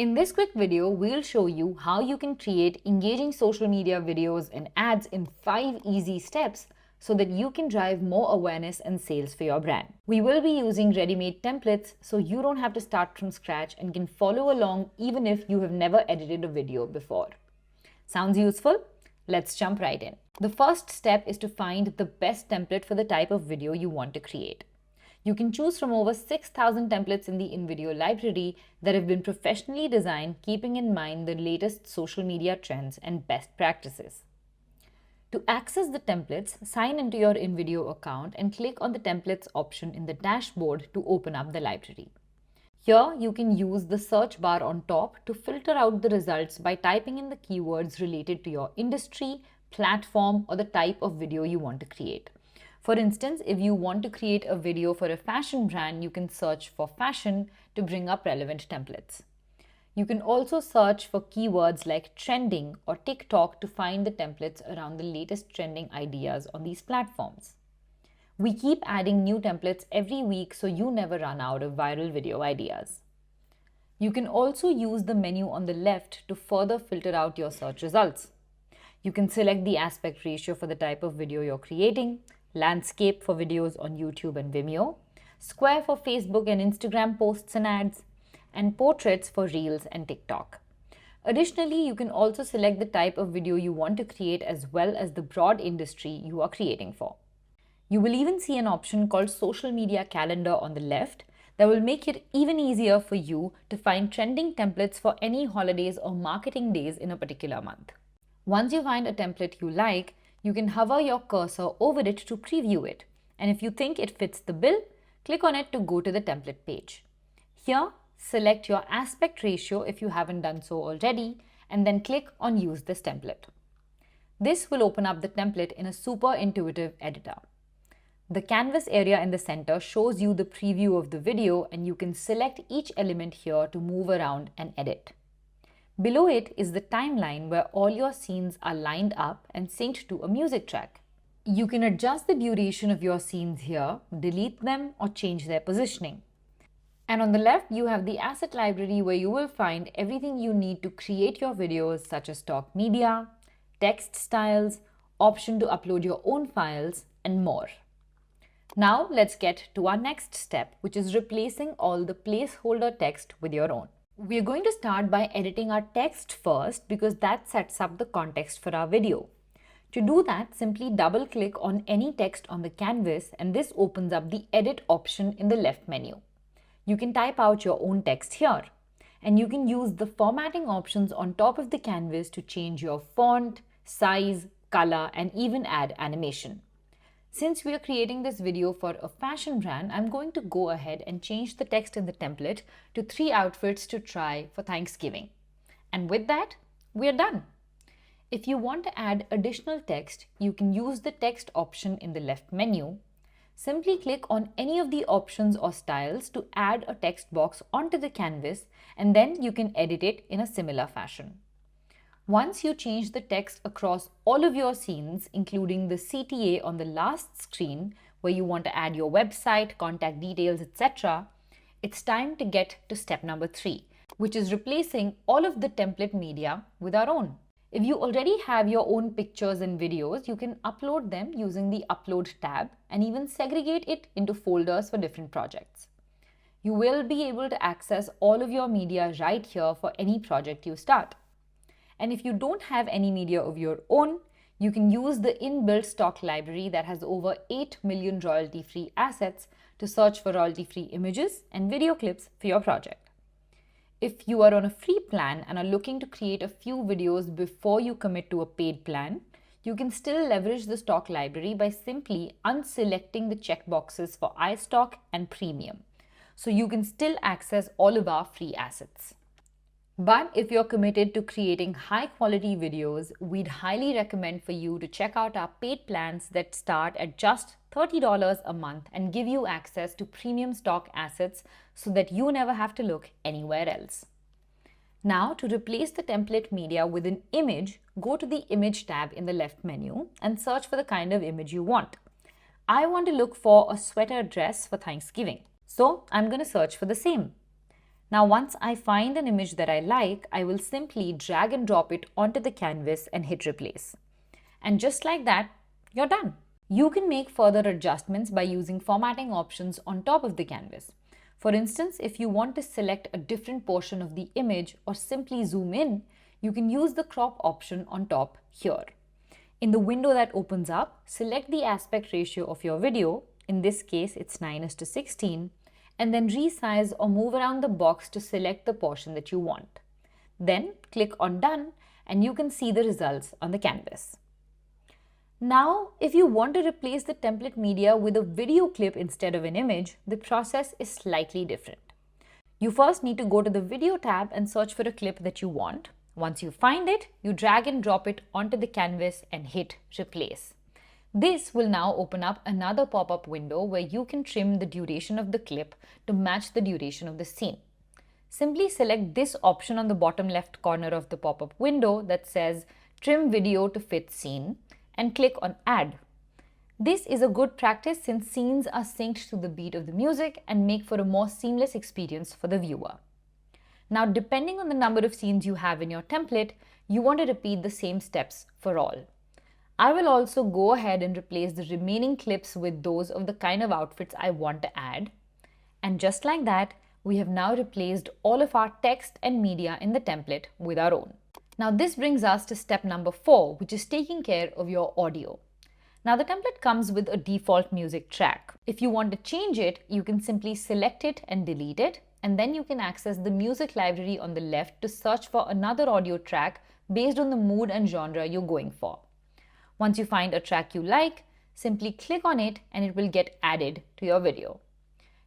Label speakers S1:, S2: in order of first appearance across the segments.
S1: In this quick video, we'll show you how you can create engaging social media videos and ads in 5 easy steps so that you can drive more awareness and sales for your brand. We will be using ready-made templates so you don't have to start from scratch and can follow along even if you have never edited a video before. Sounds useful? Let's jump right in. The first step is to find the best template for the type of video you want to create. You can choose from over 6,000 templates in the InVideo library that have been professionally designed, keeping in mind the latest social media trends and best practices. To access the templates, sign into your InVideo account and click on the templates option in the dashboard to open up the library. Here, you can use the search bar on top to filter out the results by typing in the keywords related to your industry, platform, or the type of video you want to create. For instance, if you want to create a video for a fashion brand, you can search for fashion to bring up relevant templates. You can also search for keywords like trending or TikTok to find the templates around the latest trending ideas on these platforms. We keep adding new templates every week so you never run out of viral video ideas. You can also use the menu on the left to further filter out your search results. You can select the aspect ratio for the type of video you're creating, landscape for videos on YouTube and Vimeo, square for Facebook and Instagram posts and ads, and portraits for Reels and TikTok. Additionally, you can also select the type of video you want to create as well as the broad industry you are creating for. You will even see an option called Social Media Calendar on the left that will make it even easier for you to find trending templates for any holidays or marketing days in a particular month. Once you find a template you like, you can hover your cursor over it to preview it, and if you think it fits the bill, click on it to go to the template page. Here, select your aspect ratio if you haven't done so already, and then click on Use this template. This will open up the template in a super intuitive editor. The canvas area in the center shows you the preview of the video, and you can select each element here to move around and edit. Below it is the timeline where all your scenes are lined up and synced to a music track. You can adjust the duration of your scenes here, delete them, or change their positioning. And on the left, you have the asset library where you will find everything you need to create your videos, such as stock media, text styles, option to upload your own files, and more. Now let's get to our next step, which is replacing all the placeholder text with your own. We are going to start by editing our text first because that sets up the context for our video. To do that, simply double-click on any text on the canvas and this opens up the edit option in the left menu. You can type out your own text here, and you can use the formatting options on top of the canvas to change your font, size, color, and even add animation. Since we are creating this video for a fashion brand, I'm going to go ahead and change the text in the template to 3 outfits to try for Thanksgiving. And with that, we are done. If you want to add additional text, you can use the text option in the left menu. Simply click on any of the options or styles to add a text box onto the canvas, and then you can edit it in a similar fashion. Once you change the text across all of your scenes, including the CTA on the last screen where you want to add your website, contact details, etc., it's time to get to step number 3, which is replacing all of the template media with our own. If you already have your own pictures and videos, you can upload them using the Upload tab and even segregate it into folders for different projects. You will be able to access all of your media right here for any project you start. And if you don't have any media of your own, you can use the inbuilt stock library that has over 8 million royalty-free assets to search for royalty-free images and video clips for your project. If you are on a free plan and are looking to create a few videos before you commit to a paid plan, you can still leverage the stock library by simply unselecting the checkboxes for iStock and Premium. So you can still access all of our free assets. But if you're committed to creating high quality videos, we'd highly recommend for you to check out our paid plans that start at just $30 a month and give you access to premium stock assets so that you never have to look anywhere else. Now, to replace the template media with an image, go to the Image tab in the left menu and search for the kind of image you want. I want to look for a sweater dress for Thanksgiving, so I'm going to search for the same. Now, once I find an image that I like, I will simply drag and drop it onto the canvas and hit replace. And just like that, you're done. You can make further adjustments by using formatting options on top of the canvas. For instance, if you want to select a different portion of the image or simply zoom in, you can use the crop option on top here. In the window that opens up, select the aspect ratio of your video, in this case it's 9:16, and then resize or move around the box to select the portion that you want. Then click on Done and you can see the results on the canvas. Now, if you want to replace the template media with a video clip instead of an image, the process is slightly different. You first need to go to the Video tab and search for a clip that you want. Once you find it, you drag and drop it onto the canvas and hit Replace. This will now open up another pop-up window where you can trim the duration of the clip to match the duration of the scene. Simply select this option on the bottom left corner of the pop-up window that says Trim Video to Fit Scene and click on Add. This is a good practice since scenes are synced to the beat of the music and make for a more seamless experience for the viewer. Now, depending on the number of scenes you have in your template, you want to repeat the same steps for all. I will also go ahead and replace the remaining clips with those of the kind of outfits I want to add. And just like that, we have now replaced all of our text and media in the template with our own. Now this brings us to step number 4, which is taking care of your audio. Now the template comes with a default music track. If you want to change it, you can simply select it and delete it, and then you can access the music library on the left to search for another audio track based on the mood and genre you're going for. Once you find a track you like, simply click on it and it will get added to your video.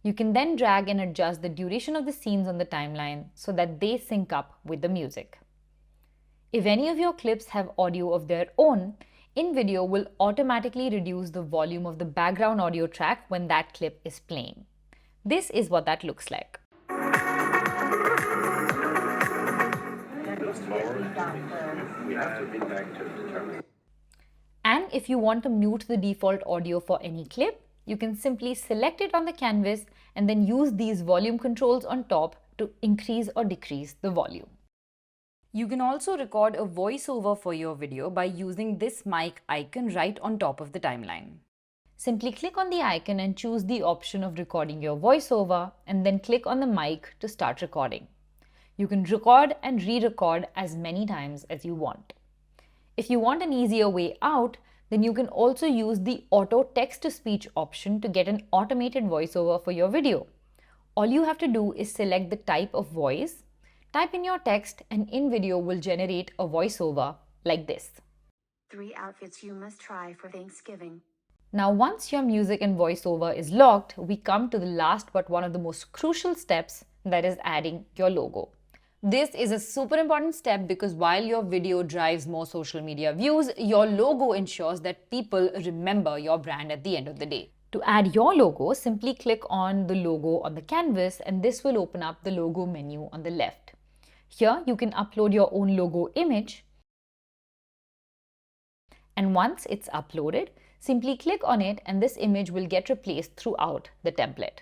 S1: You can then drag and adjust the duration of the scenes on the timeline so that they sync up with the music. If any of your clips have audio of their own, InVideo will automatically reduce the volume of the background audio track when that clip is playing. This is what that looks like. And if you want to mute the default audio for any clip, you can simply select it on the canvas and then use these volume controls on top to increase or decrease the volume. You can also record a voiceover for your video by using this mic icon right on top of the timeline. Simply click on the icon and choose the option of recording your voiceover and then click on the mic to start recording. You can record and re-record as many times as you want. If you want an easier way out, then you can also use the auto text-to-speech option to get an automated voiceover for your video. All you have to do is select the type of voice, type in your text, and InVideo will generate a voiceover like this.
S2: 3 outfits you must try for Thanksgiving.
S1: Now, once your music and voiceover is locked, we come to the last but one of the most crucial steps, that is adding your logo. This is a super important step because while your video drives more social media views, your logo ensures that people remember your brand at the end of the day. To add your logo, simply click on the logo on the canvas and this will open up the logo menu on the left. Here you can upload your own logo image, and once it's uploaded, simply click on it and this image will get replaced throughout the template.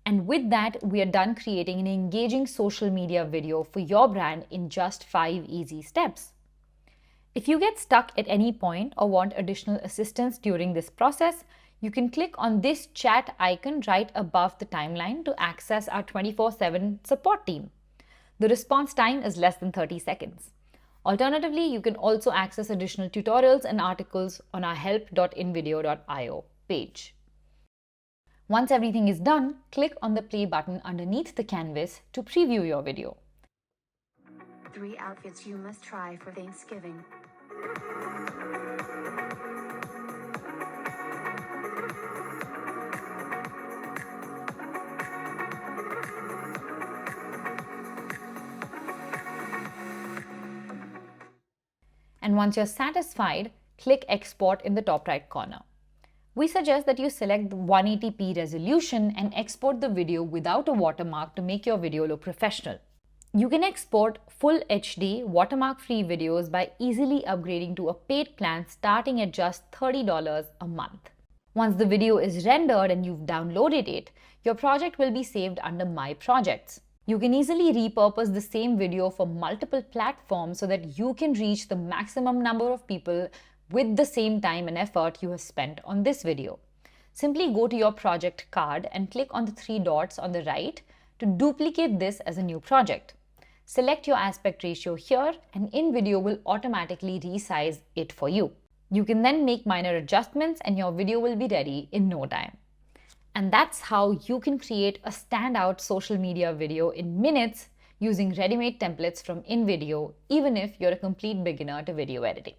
S1: And with that, we are done creating an engaging social media video for your brand in just 5 easy steps. If you get stuck at any point or want additional assistance during this process, you can click on this chat icon right above the timeline to access our 24/7 support team. The response time is less than 30 seconds. Alternatively, you can also access additional tutorials and articles on our help.invideo.io page. Once everything is done, click on the play button underneath the canvas to preview your video.
S2: 3 outfits you must try for Thanksgiving.
S1: And once you're satisfied, click Export in the top right corner. We suggest that you select the 180p resolution and export the video without a watermark to make your video look professional. You can export full HD watermark-free videos by easily upgrading to a paid plan starting at just $30 a month. Once the video is rendered and you've downloaded it, your project will be saved under My Projects. You can easily repurpose the same video for multiple platforms so that you can reach the maximum number of people with the same time and effort you have spent on this video. Simply go to your project card and click on the three dots on the right to duplicate this as a new project. Select your aspect ratio here and InVideo will automatically resize it for you. You can then make minor adjustments and your video will be ready in no time. And that's how you can create a standout social media video in minutes using ready-made templates from InVideo, even if you're a complete beginner to video editing.